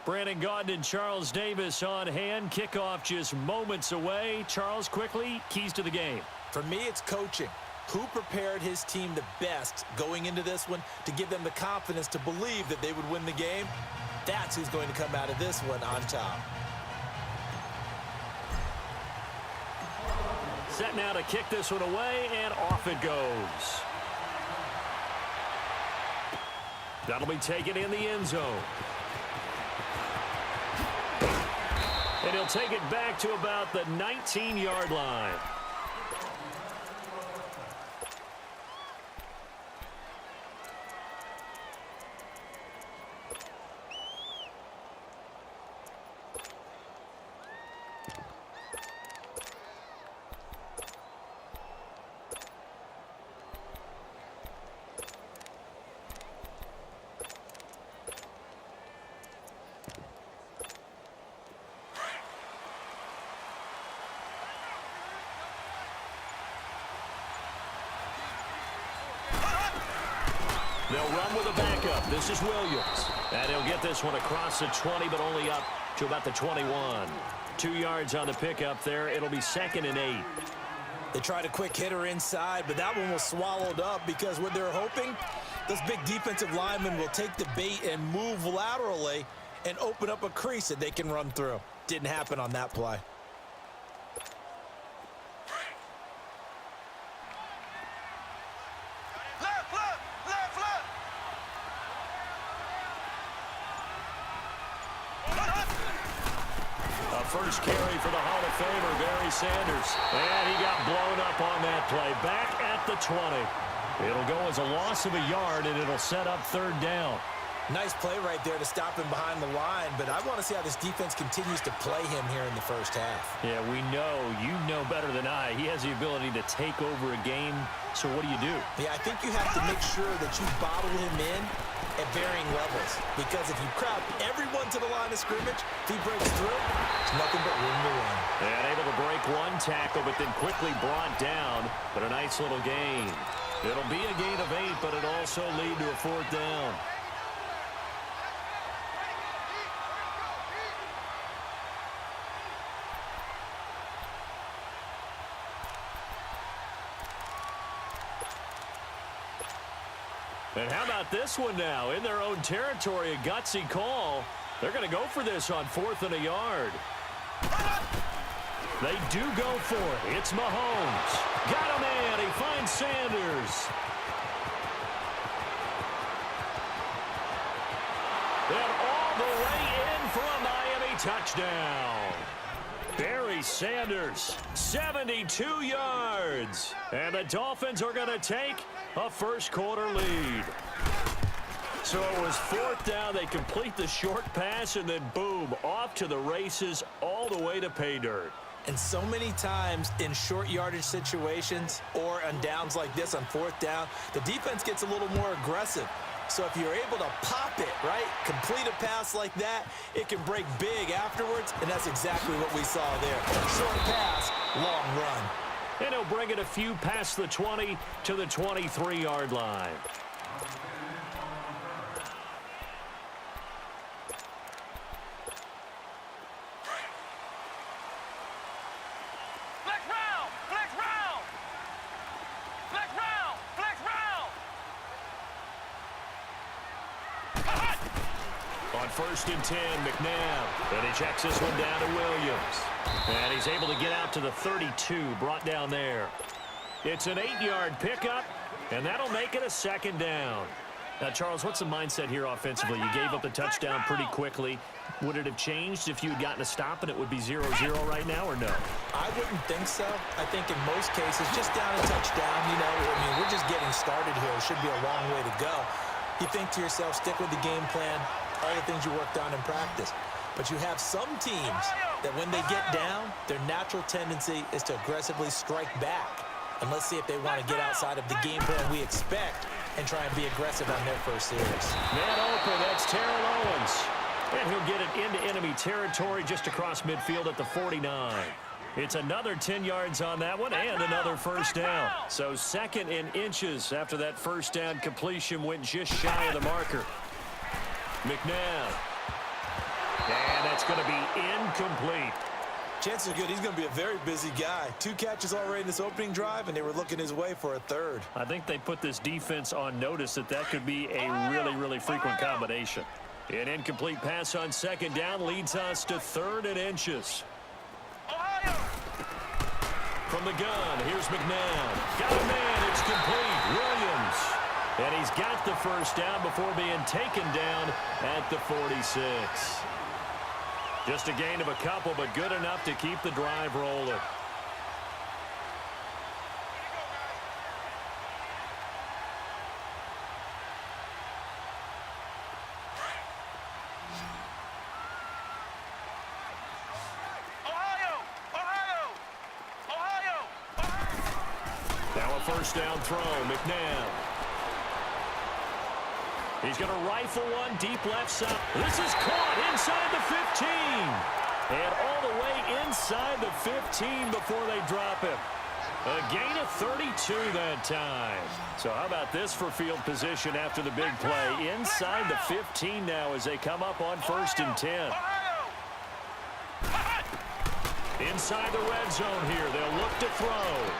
Brandon Gaudin and Charles Davis on hand. Kickoff just moments away. Charles, quickly, keys to the game. For me, it's coaching. Who prepared his team the best going into this one to give them the confidence to believe that they would win the game? That's who's going to come out of this one on top. Set now to kick this one away, and off it goes. That'll be taken in the end zone. And he'll take it back to about the 19-yard line. They'll run with a backup. This is Williams. And he'll get this one across the 20, but only up to about the 21. 2 yards on the pickup there. It'll be 2nd and 8. They tried a quick hitter inside, but that one was swallowed up because what they're hoping, those big defensive linemen will take the bait and move laterally and open up a crease that they can run through. Didn't happen on that play. First carry for the Hall of Famer, Barry Sanders. And he got blown up on that play. Back at the 20. It'll go as a loss of a yard, and it'll set up 3rd down. Nice play right there to stop him behind the line, but I want to see how this defense continues to play him here in the first half. Yeah, we know. You know better than I. He has the ability to take over a game, so what do you do? Yeah, I think you have to make sure that you bottle him in at varying levels, because if you crowd everyone to the line of scrimmage, if he breaks through, it's nothing but room to run. And able to break one tackle, but then quickly brought down, but a nice little gain. It'll be a gain of 8, but it also lead to a 4th down. And how about this one now? In their own territory, a gutsy call. They're going to go for this on 4th and a yard. They do go for it. It's Mahomes. Got him in. He finds Sanders. And all the way in for a Miami touchdown. Barry Sanders, 72 yards. And the Dolphins are going to take a first-quarter lead. So it was 4th down. They complete the short pass, and then boom, off to the races all the way to pay dirt. And so many times in short yardage situations or on downs like this on 4th down, the defense gets a little more aggressive. So if you're able to pop it, right, complete a pass like that, it can break big afterwards, and that's exactly what we saw there. Short pass, long run. And he'll bring it a few past the 20 to the 23-yard line. On 1st and 10, McNabb. And he checks this one down to Williams. And he's able to get out to the 32, brought down there. It's an 8-yard pickup, and that'll make it a 2nd down. Now, Charles, what's the mindset here offensively? You gave up the touchdown pretty quickly. Would it have changed if you had gotten a stop and it would be 0-0 right now, or no? I wouldn't think so. I think in most cases, just down a touchdown, you know, I mean, we're just getting started here. It should be a long way to go. You think to yourself, stick with the game plan, all the things you worked on in practice. But you have some teams that when they get down, their natural tendency is to aggressively strike back. And let's see if they want to get outside of the game plan we expect and try and be aggressive on their first series. Man open, that's Terrell Owens. And he'll get it into enemy territory just across midfield at the 49. It's another 10 yards on that one and another first down. So 2nd and inches after that first down completion went just shy of the marker. McNabb. And that's going to be incomplete. Chances are good he's going to be a very busy guy. 2 catches already in this opening drive, and they were looking his way for a third. I think they put this defense on notice that could be a really, really frequent combination. An incomplete pass on second down leads us to 3rd and inches. From the gun, here's McNabb. Got a man, it's complete. Williams. And he's got the first down before being taken down at the 46. Just a gain of a couple, but good enough to keep the drive rolling. Now a first down throw, McNabb. He's going to rifle one deep left side. This is caught inside the 15. And all the way inside the 15 before they drop him. A gain of 32 that time. So how about this for field position after the big play? Inside the 15 now as they come up on 1st and 10. Inside the red zone here. They'll look to throw.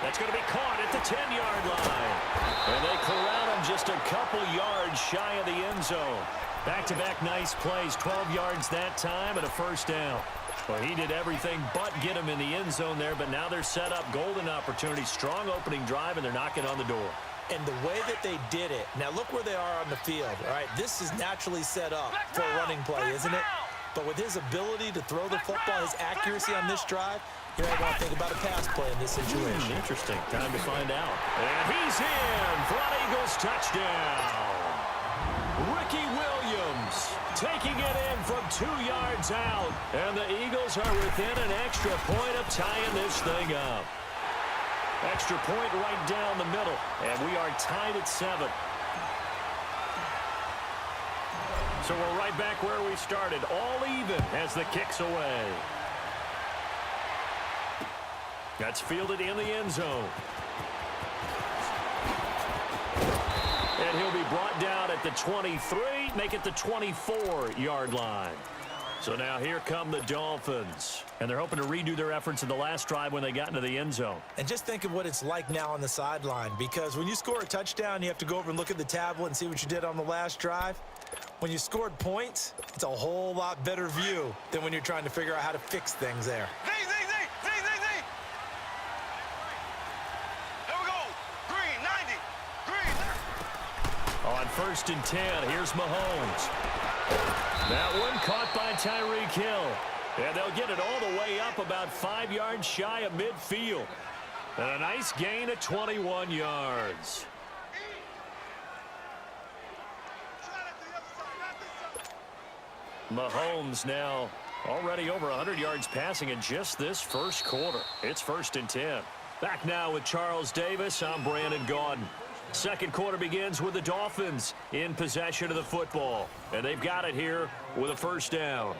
That's going to be caught at the 10-yard line. And they corral him just a couple yards shy of the end zone. Back-to-back nice plays, 12 yards that time and a first down. Well, he did everything but get him in the end zone there, but now they're set up, golden opportunity, strong opening drive, and they're knocking on the door. And the way that they did it, now look where they are on the field, all right? This is naturally set up for a running play, isn't it? But with his ability to throw the football, his accuracy on this drive, you might want to think about a pass play in this situation. Interesting. Time to find out. And he's in for an Eagles touchdown. Ricky Williams taking it in from 2 yards out. And the Eagles are within an extra point of tying this thing up. Extra point right down the middle. And we are tied at 7. So we're right back where we started. All even as the kick's away. That's fielded in the end zone. And he'll be brought down at the 23, make it the 24-yard line. So now here come the Dolphins. And they're hoping to redo their efforts in the last drive when they got into the end zone. And just think of what it's like now on the sideline, because when you score a touchdown, you have to go over and look at the tablet and see what you did on the last drive. When you scored points, it's a whole lot better view than when you're trying to figure out how to fix things there. On 1st and 10, here's Mahomes. That one caught by Tyreek Hill. And they'll get it all the way up about 5 yards shy of midfield. And a nice gain of 21 yards. Mahomes now already over 100 yards passing in just this first quarter. It's 1st and 10. Back now with Charles Davis. I'm Brandon Gaudin. Second quarter begins with the Dolphins in possession of the football. And they've got it here with a first down.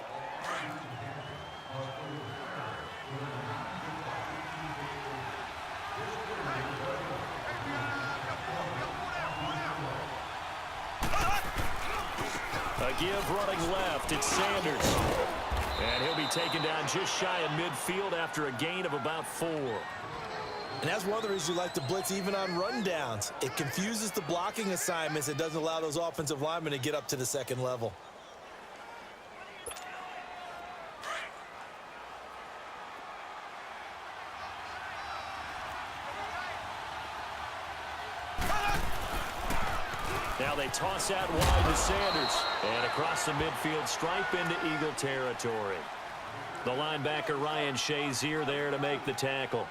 A give running left. It's Sanders. And he'll be taken down just shy of midfield after a gain of about 4. And that's one of the reasons you like to blitz even on rundowns. It confuses the blocking assignments. It doesn't allow those offensive linemen to get up to the second level. Now they toss out wide to Sanders. And across the midfield stripe into Eagle territory. The linebacker Ryan Shazier there to make the tackle.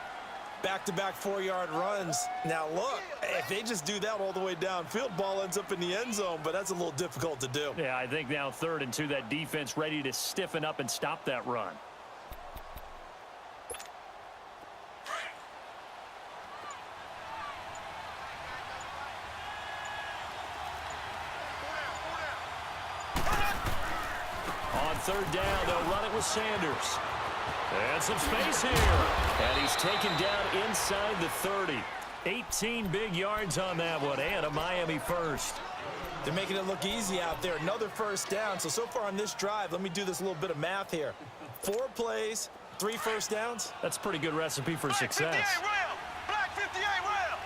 Back-to-back 4-yard runs. Now, look, if they just do that all the way downfield, ball ends up in the end zone, but that's a little difficult to do. Yeah, I think now 3rd and 2, that defense ready to stiffen up and stop that run. On 3rd down, they'll run it with Sanders. And some space here. And he's taken down inside the 30. 18 big yards on that one, and a Miami first. They're making it look easy out there. Another first down. So far on this drive, let me do this little bit of math here. 4 plays, 3 first downs. That's a pretty good recipe for success. Black 58 rail.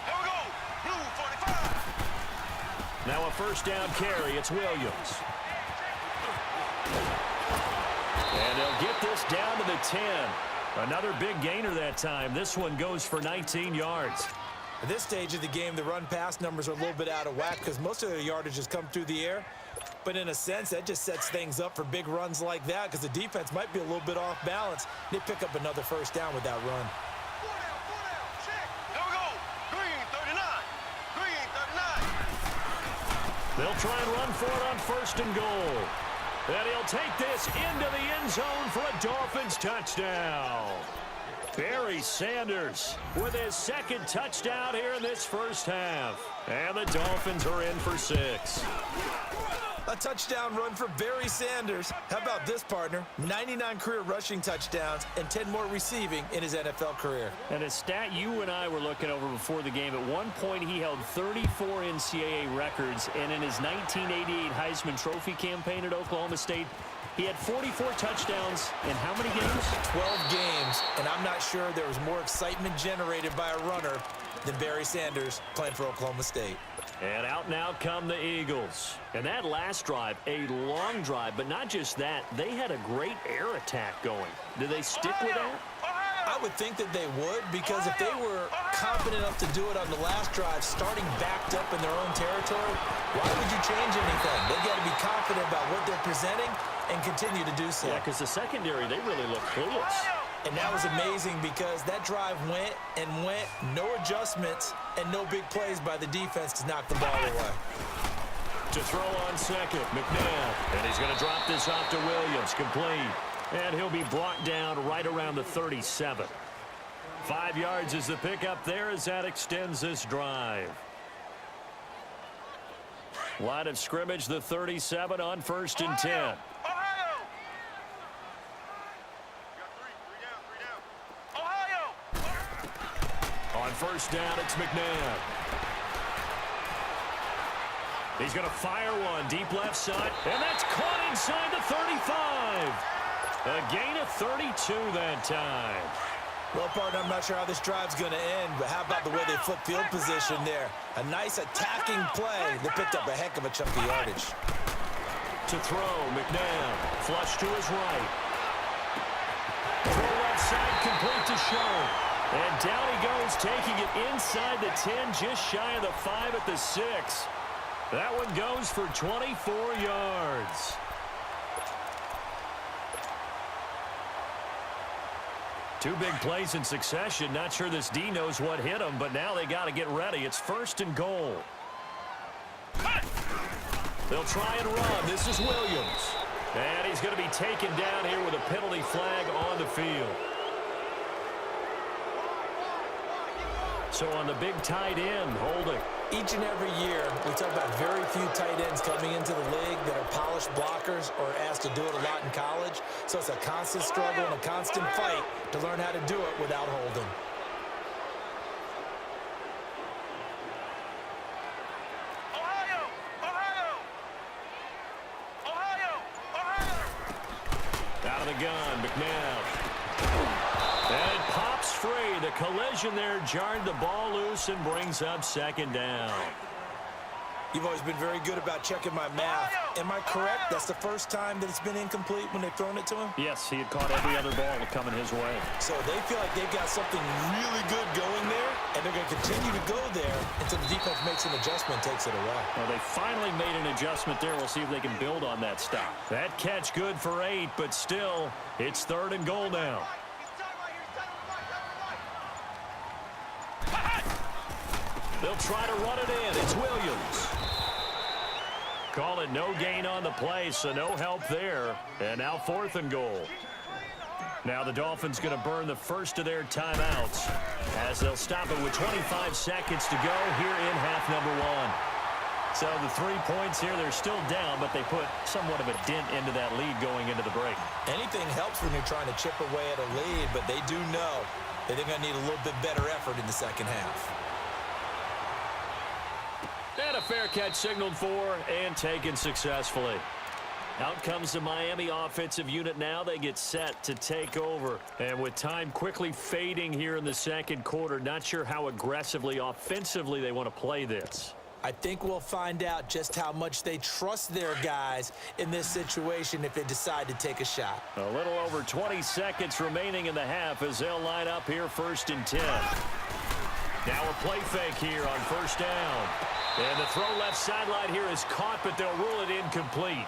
Here we go. Blue 45. Now a first down carry. It's Williams. And they'll get this down to the 10. Another big gainer that time. This one goes for 19 yards. At this stage of the game, the run-pass numbers are a little bit out of whack because most of their yardage has come through the air. But in a sense, that just sets things up for big runs like that because the defense might be a little bit off balance. They pick up another first down with that run. 4 down, check. Here we go. Green 39. Green 39. They'll try and run for it on first and goal. And he'll take this into the end zone for a Dolphins touchdown. Barry Sanders with his second touchdown here in this first half. And the Dolphins are in for 6. A touchdown run for Barry Sanders. How about this, partner? 99 career rushing touchdowns and 10 more receiving in his NFL career. And a stat you and I were looking over before the game, at one point he held 34 NCAA records, and in his 1988 Heisman Trophy campaign at Oklahoma State, he had 44 touchdowns in how many games? 12 games, and I'm not sure there was more excitement generated by a runner than Barry Sanders playing for Oklahoma State. And out now come the Eagles. And that last drive, a long drive, but not just that, they had a great air attack going. Do they stick with that? I would think that they would, because if they were confident enough to do it on the last drive, starting backed up in their own territory, why would you change anything? They've got to be confident about what they're presenting and continue to do so. Yeah, because the secondary, they really look clueless. And that was amazing because that drive went and went, no adjustments, and no big plays by the defense to knock the ball away. To throw on second, McNabb. And he's going to drop this off to Williams, complete. And he'll be brought down right around the 37. 5 yards is the pickup there as that extends this drive. Line of scrimmage, the 37 on first and 10. On first down, it's McNabb. He's going to fire one deep left side, and that's caught inside the 35. A gain of 32 that time. Well, partner, I'm not sure how this drive's going to end, but how about the way they flip field position there? A nice attacking play that picked up a heck of a chunk of yardage. To throw, McNabb. Flush to his right. Throw left side, complete to Show. And down he goes, taking it inside the 10, just shy of the 5 at the 6. That one goes for 24 yards. Two big plays in succession. Not sure this D knows what hit him, but now they got to get ready. It's first and goal. They'll try and run. This is Williams. And he's going to be taken down here with a penalty flag on the field. So on the big tight end, holding. Each and every year, we talk about very few tight ends coming into the league that are polished blockers or asked to do it a lot in college. So it's a constant struggle and a constant fight to learn how to do it without holding. Out of the gun, McNabb. And it pops free. The collision there jarred the ball loose and brings up second down. You've always been very good about checking my math. Am I correct? That's the first time that it's been incomplete when they've thrown it to him? Yes, he had caught every other ball coming his way. So they feel like they've got something really good going there, and they're going to continue to go there until the defense makes an adjustment and takes it away. Well, they finally made an adjustment there. We'll see if they can build on that stop. That catch good for 8, but still, it's third and goal now. They'll try to run it in. It's Williams. Call it no gain on the play, so no help there. And now fourth and goal. Now the Dolphins going to burn the first of their timeouts as they'll stop it with 25 seconds to go here in half number 1. So the 3 points here, they're still down, but they put somewhat of a dent into that lead going into the break. Anything helps when you're trying to chip away at a lead, but they do know that they're going to need a little bit better effort in the second half. And a fair catch signaled for and taken successfully. Out comes the Miami offensive unit now. They get set to take over. And with time quickly fading here in the second quarter, not sure how aggressively, offensively they want to play this. I think we'll find out just how much they trust their guys in this situation if they decide to take a shot. A little over 20 seconds remaining in the half as they'll line up here 1st and 10. Now a play fake here on 1st down. And the throw left sideline here is caught, but they'll rule it incomplete.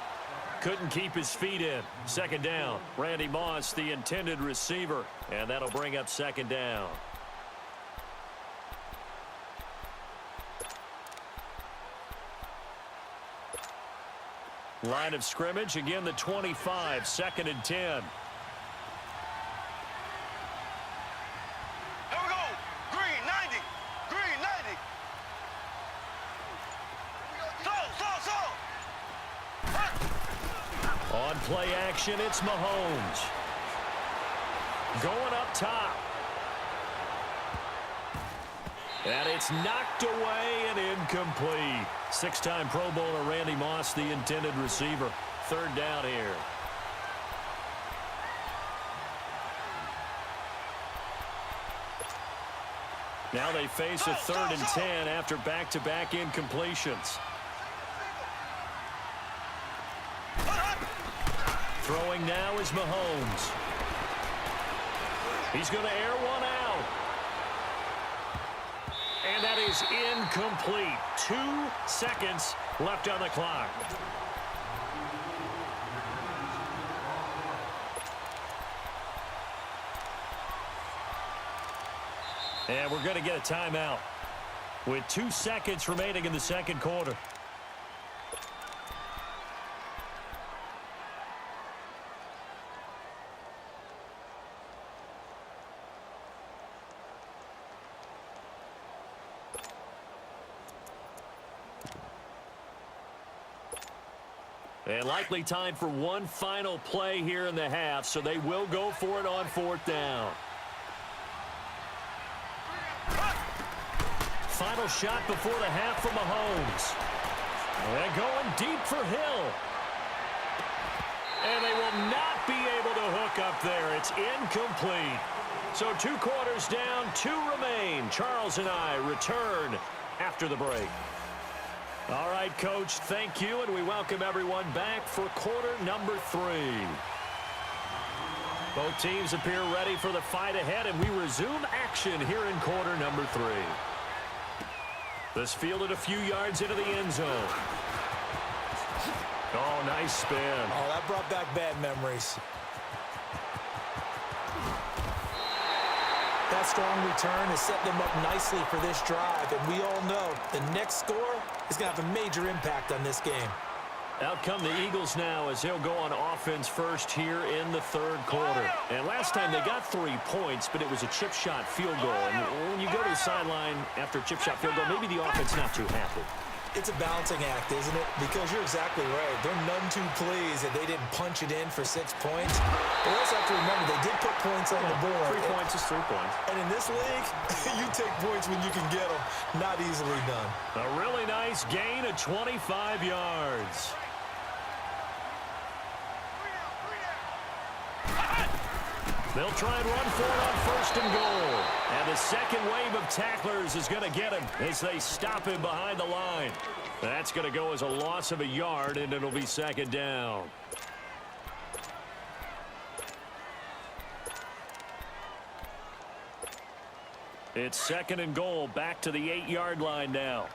Couldn't keep his feet in. 2nd down. Randy Moss, the intended receiver. And that'll bring up 2nd down. Line of scrimmage, again the 25, 2nd and 10. Here we go. Green, 90. Green, 90. So. On play action, it's Mahomes. Going up top. And it's knocked away and incomplete. 6-time Pro Bowler Randy Moss, the intended receiver. 3rd down here. Now they face a 3rd and 10 after back-to-back incompletions. Throwing now is Mahomes. He's going to air one out. And that is incomplete. 2 seconds left on the clock. And we're going to get a timeout with 2 seconds remaining in the second quarter. And likely time for one final play here in the half, so they will go for it on 4th down. Final shot before the half from Mahomes. And going deep for Hill. And they will not be able to hook up there. It's incomplete. So 2 quarters down, 2 remain. Charles and I return after the break. All right, Coach, thank you, and we welcome everyone back for quarter number 3. Both teams appear ready for the fight ahead, and we resume action here in quarter number 3. This fielded a few yards into the end zone. Oh, nice spin. Oh, that brought back bad memories. That strong return has set them up nicely for this drive, and we all know the next score is going to have a major impact on this game. Out come the Eagles now as they'll go on offense first here in the 3rd quarter. And last time they got 3 points, but it was a chip shot field goal. And when you go to the sideline after a chip shot field goal, maybe the offense not too happy. It's a balancing act, isn't it? Because you're exactly right. They're none too pleased that they didn't punch it in for 6 points. But we also have to remember they did put points on the board. 3 points is 3 points. And in this league, you take points when you can get them. Not easily done. A really nice gain of 25 yards. They'll try and run for it on 1st and goal. And the second wave of tacklers is going to get him as they stop him behind the line. That's going to go as a loss of a yard, and it'll be 2nd down. It's 2nd and goal, back to the 8-yard line now.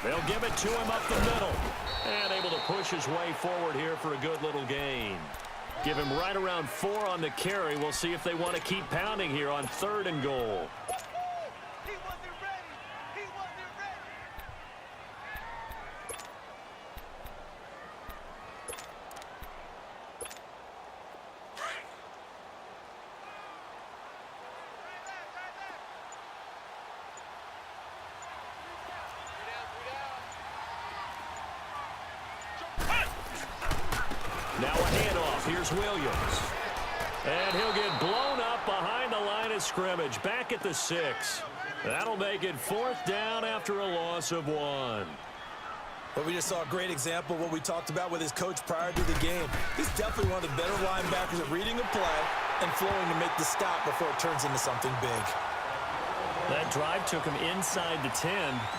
They'll give it to him up the middle. And able to push his way forward here for a good little gain. Give him right around 4 on the carry. We'll see if they want to keep pounding here on 3rd and goal. He wasn't ready. He wasn't ready. Now a handoff. Here's Williams. And he'll get blown up behind the the line of scrimmage, back at the 6. That'll make it 4th down after a loss of 1. Well, we just saw a great example of what we talked about with his coach prior to the game. He's definitely one of the better linebackers at reading a play and flowing to make the stop before it turns into something big. That drive took him inside the 10.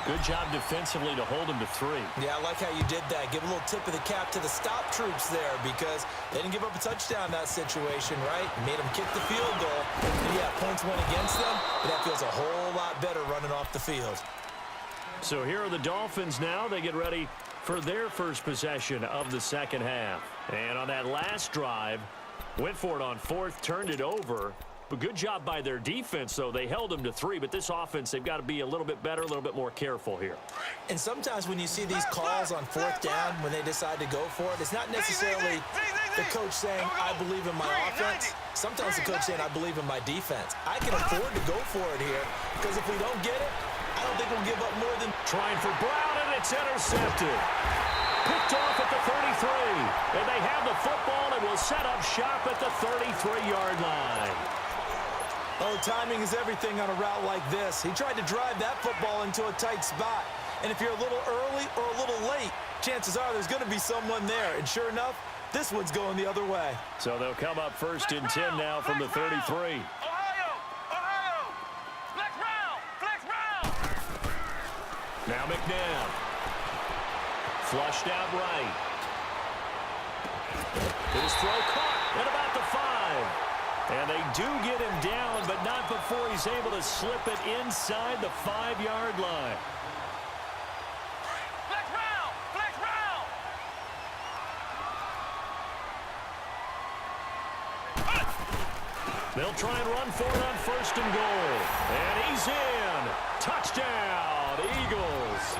Good job defensively to hold him to 3. Yeah, I like how you did that. Give a little tip of the cap to the stop troops there because they didn't give up a touchdown in that situation, right? Made them kick the field goal. And yeah, points went against them, but that feels a whole lot better running off the field. So here are the Dolphins now. They get ready for their first possession of the second half. And on that last drive, went for it on 4th, turned it over. But good job by their defense, though. They held them to 3, but this offense, they've got to be a little bit better, a little bit more careful here. And sometimes when you see these calls on 4th down, when they decide to go for it, it's not necessarily the coach saying, I believe in my offense. Sometimes the coach saying, I believe in my defense. I can afford to go for it here because if we don't get it, I don't think we'll give up more than... Trying for Brown, and it's intercepted. Picked off at the 33. And they have the football and will set up shop at the 33-yard line. Oh, timing is everything on a route like this. He tried to drive that football into a tight spot. And if you're a little early or a little late, chances are there's going to be someone there. And sure enough, this one's going the other way. So they'll come up 1st and 10 now from the 33. Ohio! Flex round! Now McNabb. Flushed out right. His throw caught at about the 5. And they do get him down, but not before he's able to slip it inside the 5-yard line. Flex round! They'll try and run for it on 1st and goal. And he's in. Touchdown, Eagles.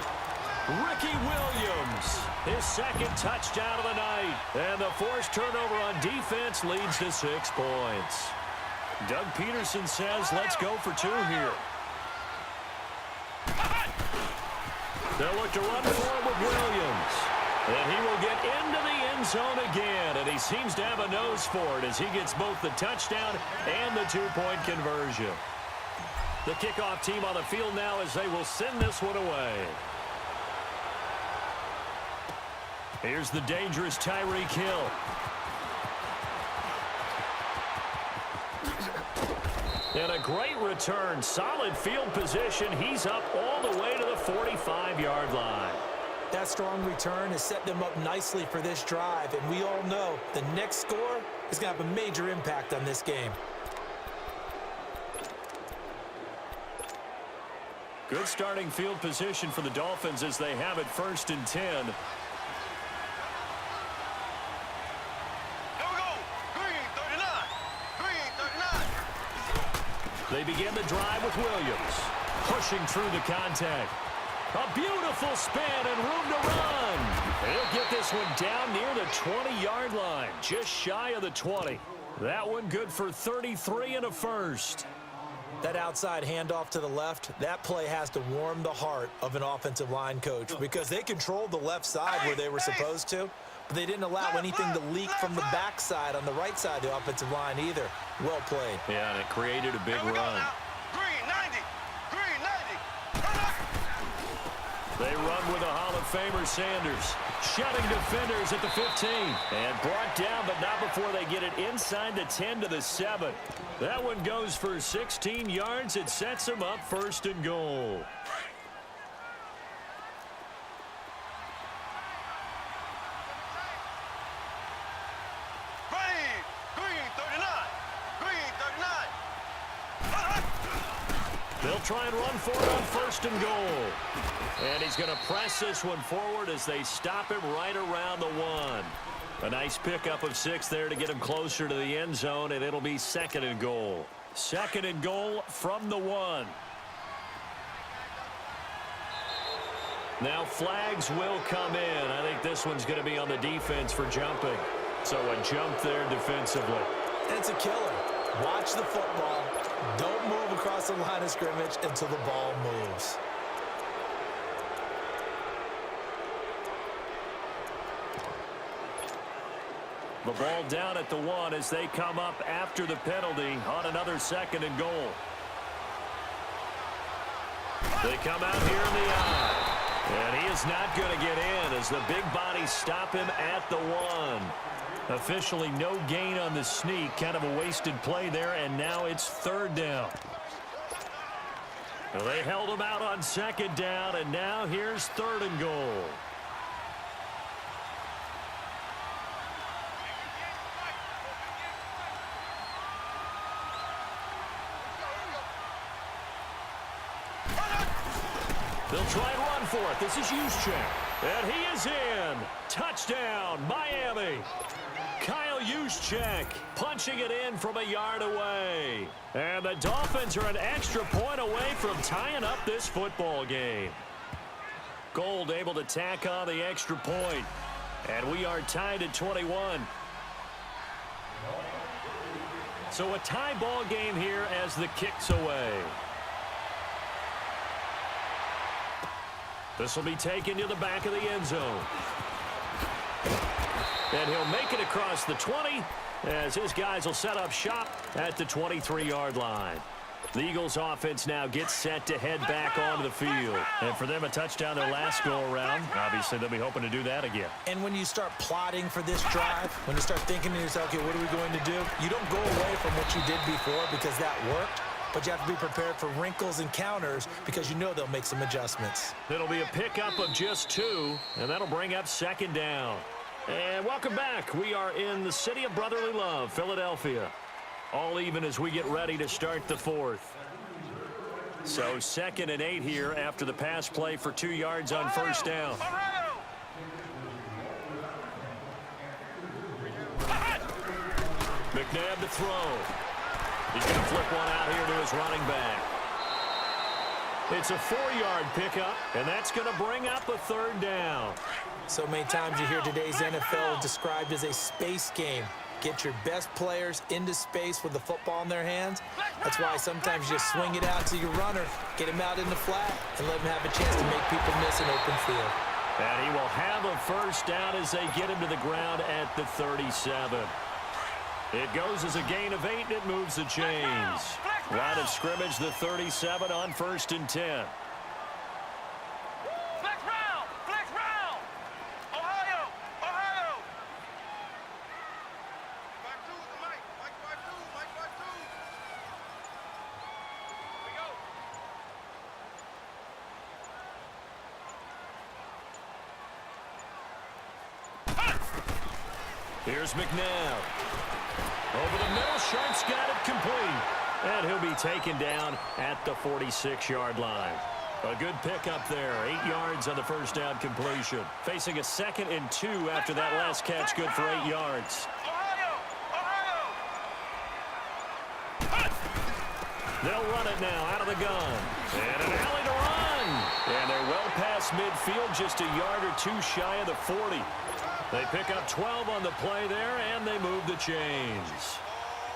Ricky Williams, his 2nd touchdown of the night. And the forced turnover on defense leads to 6 points. Doug Peterson says, let's go for 2 here. They'll look to run forward with Williams. And he will get into the end zone again. And he seems to have a nose for it as he gets both the touchdown and the 2-point conversion. The kickoff team on the field now as they will send this one away. Here's the dangerous Tyreek Hill. And a great return. Solid field position. He's up all the way to the 45-yard line. That strong return has set them up nicely for this drive. And we all know the next score is going to have a major impact on this game. Good starting field position for the Dolphins as they have it 1st and 10. They begin the drive with Williams. Pushing through the contact. A beautiful spin and room to run. He'll get this one down near the 20-yard line. Just shy of the 20. That one good for 33 and a 1st. That outside handoff to the left, that play has to warm the heart of an offensive line coach because they controlled the left side where they were supposed to, but they didn't allow anything to leak from the backside on the right side of the offensive line either. Well played. Yeah, and it created a big run. Green 90. They run with a Hall of Famer, Sanders. Shutting defenders at the 15. And brought down, but not before they get it inside the 10 to the 7. That one goes for 16 yards. It sets them up 1st and goal. They'll try and run for it on 1st and goal. And he's going to press this one forward as they stop him right around the 1. A nice pickup of 6 there to get him closer to the end zone, and it'll be 2nd and goal. 2nd and goal from the 1. Now flags will come in. I think this one's going to be on the defense for jumping. So a jump there defensively. It's a killer. Watch the football. Don't move across the line of scrimmage until the ball moves. The ball down at the 1 as they come up after the penalty on another 2nd and goal. They come out here in the eye. And he is not going to get in as the big bodies stop him at the 1. Officially no gain on the sneak. Kind of a wasted play there, and now it's 3rd down. Well, they held him out on 2nd down, and now here's 3rd and goal. They'll try and run for it. This is Juszczyk. And he is in. Touchdown, Miami. Kyle Juszczyk punching it in from a yard away. And the Dolphins are an extra point away from tying up this football game. Gold able to tack on the extra point. And we are tied at 21. So a tie ball game here as the kick's away. This will be taken to the back of the end zone. And he'll make it across the 20 as his guys will set up shop at the 23-yard line. The Eagles offense now gets set to head back onto the field. And for them, a touchdown their last go-around. Obviously, they'll be hoping to do that again. And when you start plotting for this drive, when you start thinking to yourself, okay, what are we going to do? You don't go away from what you did before because that worked. But you have to be prepared for wrinkles and counters because you know they'll make some adjustments. It'll be a pickup of just 2, and that'll bring up 2nd down. And welcome back. We are in the city of brotherly love, Philadelphia. All even as we get ready to start the 4th. So 2nd and 8 here after the pass play for 2 yards on 1st down. McNabb to throw. He's going to flip one out here to his running back. It's a 4-yard pickup, and that's going to bring up a 3rd down. So many times you hear today's NFL described as a space game. Get your best players into space with the football in their hands. That's why sometimes you swing it out to your runner, get him out in the flat, and let him have a chance to make people miss an open field. And he will have a 1st down as they get him to the ground at the 37. It goes as a gain of 8, and it moves the chains. Line of scrimmage, the 37 on 1st and 10. Flex round, Ohio. Back 2 with the mic. Mike 5-2. Here we go. Here's McNabb. Over the middle, Sharp's got it complete. And he'll be taken down at the 46-yard line. A good pickup there. 8 yards on the 1st down completion. Facing a 2nd and 2 after that last catch. Good for 8 yards. Ohio. They'll run it now out of the gun. And an alley to run. And they're well past midfield, just a yard or 2 shy of the 40. They pick up 12 on the play there, and they move the chains.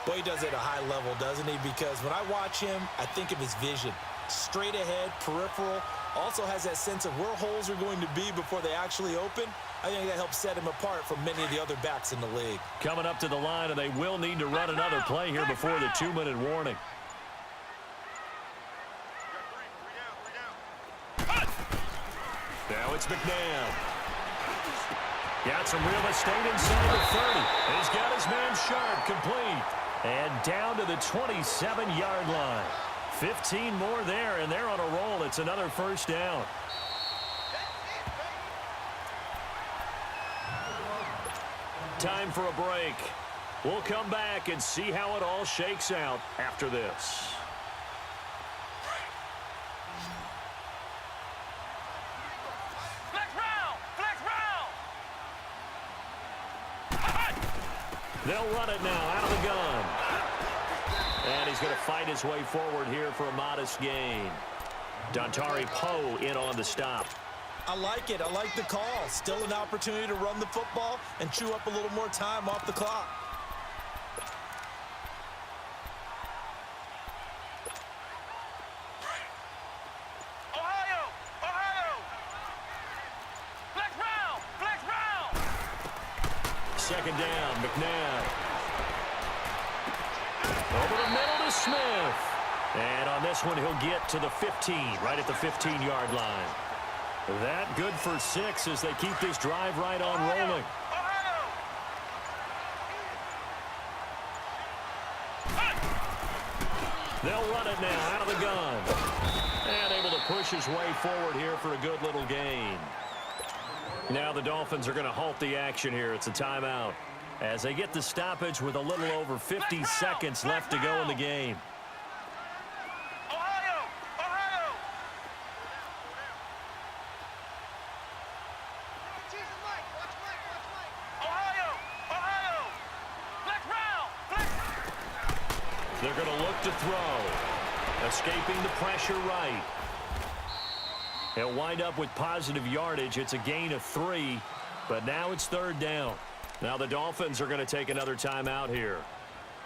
Boy, he does it at a high level, doesn't he? Because when I watch him, I think of his vision. Straight ahead, peripheral. Also has that sense of where holes are going to be before they actually open. I think that helps set him apart from many of the other backs in the league. Coming up to the line, and they will need to run another play here before the 2-minute warning. Now it's McNabb. Got some real estate inside the 30. He's got his man Sharp complete. And down to the 27-yard line. 15 more there, and they're on a roll. It's another 1st down. Time for a break. We'll come back and see how it all shakes out after this. They'll run it now out of the gun. And he's going to fight his way forward here for a modest gain. Dontari Poe in on the stop. I like it. I like the call. Still an opportunity to run the football and chew up a little more time off the clock. Second down, McNabb. Over the middle to Smith. And on this one, he'll get to the 15, right at the 15-yard line. That good for 6 as they keep this drive right on rolling. They'll run it now out of the gun. And able to push his way forward here for a good little gain. Now the Dolphins are going to halt the action here. It's a timeout as they get the stoppage with a little over 50 seconds left to go in the game. They're going to look to throw. Escaping the pressure right. He'll wind up with positive yardage. It's a gain of 3, but now it's third down. Now the Dolphins are going to take another timeout here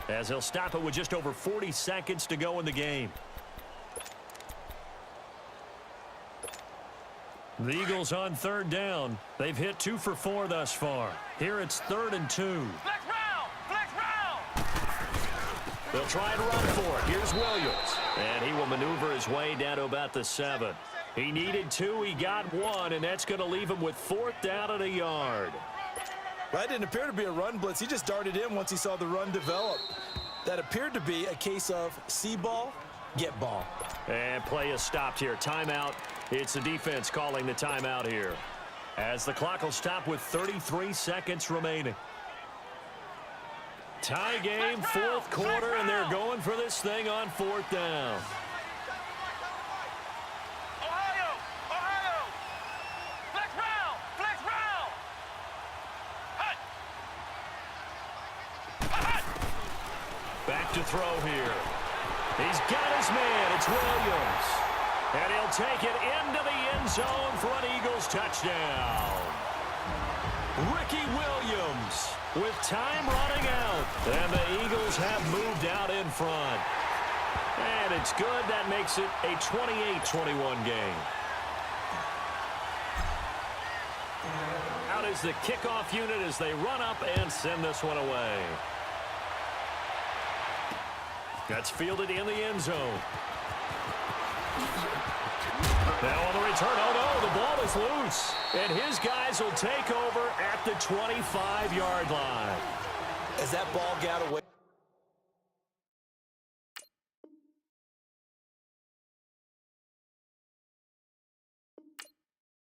as they'll stop it with just over 40 seconds to go in the game. The Eagles on third down. They've hit 2 for 4 thus far. Here it's 3rd and 2. They'll try and run for it. Here's Williams. And he will maneuver his way down to about the 7. He needed 2. He got 1, and that's going to leave him with 4th down and a yard. That didn't appear to be a run blitz. He just darted in once he saw the run develop. That appeared to be a case of see ball, get ball. And play is stopped here. Timeout. It's the defense calling the timeout here as the clock will stop with 33 seconds remaining. Tie game, 4th quarter, and they're going for this thing on 4th down. Back to throw here. He's got his man. It's Williams. And he'll take it into the end zone for an Eagles touchdown. Ricky Williams with time running out. And the Eagles have moved out in front. And it's good. That makes it a 28-21 game. Out is the kickoff unit as they run up and send this one away. That's fielded in the end zone. Now on the return, oh no, the ball is loose. And his guys will take over at the 25-yard line. As that ball got away.